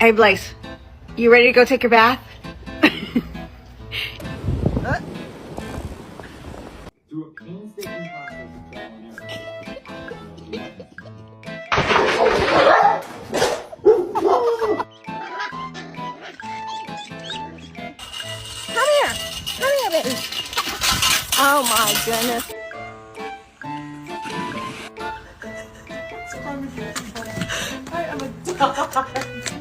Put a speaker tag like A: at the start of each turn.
A: Hey, Blaze, you ready to go take your bath?
B: Through a painstaking process of trial and
A: Come here. Come here, baby. Oh, my goodness.
C: I am a dog.